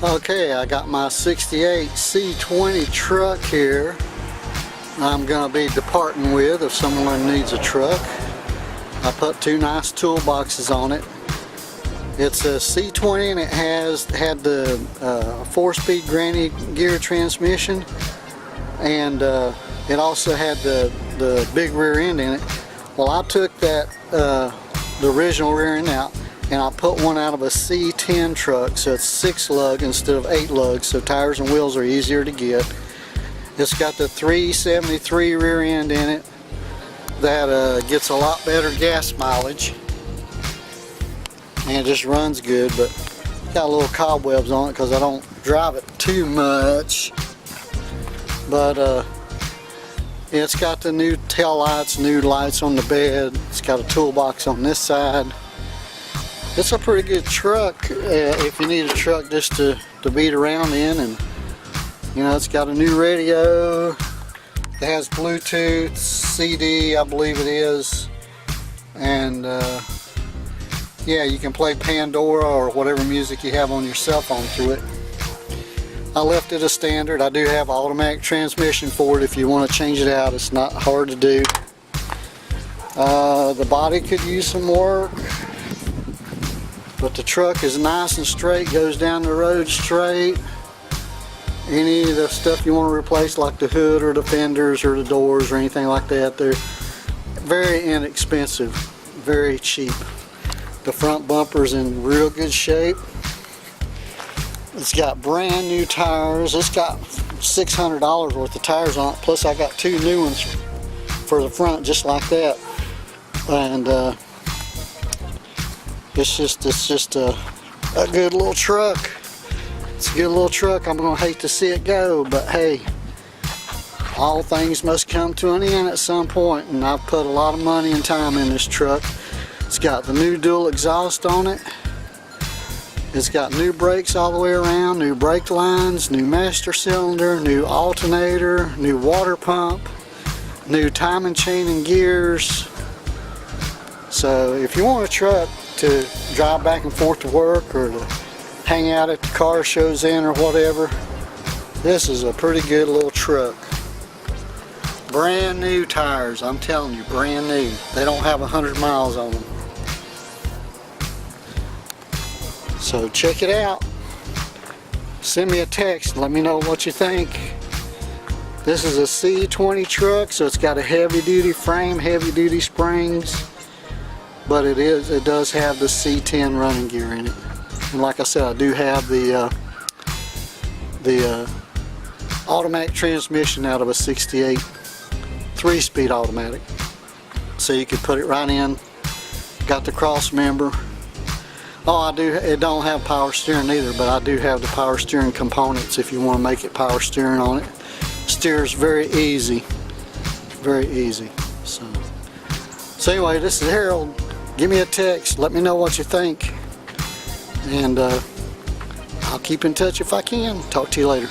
Okay, I got my 68 C20 truck here I'm going to be departing with if someone needs a truck. I put two nice toolboxes on it. It's a C20 and it had the 4-speed granny gear transmission, and it also had the big rear end in it. Well, I took that the original rear end out and I put one out of a C10 truck, so it's 6 lug instead of 8 lugs, so tires and wheels are easier to get. It's got the 373 rear end in it that gets a lot better gas mileage and it just runs good, but got little cobwebs on it because I don't drive it too much. But it's got the new tail lights, new lights on the bed. It's got a toolbox on this side. It's a pretty good truck if you need a truck just to beat around in. And you know, it's got a new radio. It has Bluetooth, CD, I believe it is, and yeah, you can play Pandora or whatever music you have on your cell phone through it. I left it a standard. I do have automatic transmission for it if you want to change it out. It's not hard to do. The body could use some work, but the truck is nice and straight, goes down the road straight. Any of the stuff you want to replace, like the hood or the fenders or the doors or anything like that, they're very inexpensive, very cheap. The front bumper's in real good shape. It's got brand new tires. It's got $600 worth of tires on it, plus I got 2 new ones for the front just like that. And it's just a good little truck. It's a good little truck. I'm gonna hate to see it go, but hey, all things must come to an end at some point, and I've put a lot of money and time in this truck. It's got the new dual exhaust on it. It's got new brakes all the way around, new brake lines, new master cylinder, new alternator, new water pump, new timing chain and gears. So if you want a truck to drive back and forth to work or to hang out at the car shows in or whatever, this is a pretty good little truck. Brand new tires, I'm telling you, brand new. They don't have 100 miles on them. So check it out. Send me a text, let me know what you think. This is a C20 truck, so it's got a heavy duty frame, heavy duty springs, but it does have the C10 running gear in it. And like I said, I do have the automatic transmission out of a 68 3-speed automatic, so you could put it right in. Got the cross member. Oh, it don't have power steering either, but I do have the power steering components if you want to make it power steering on it. Steers very easy, very easy. So anyway, this is Harold. Give me a text, let me know what you think, and I'll keep in touch if I can. Talk to you later.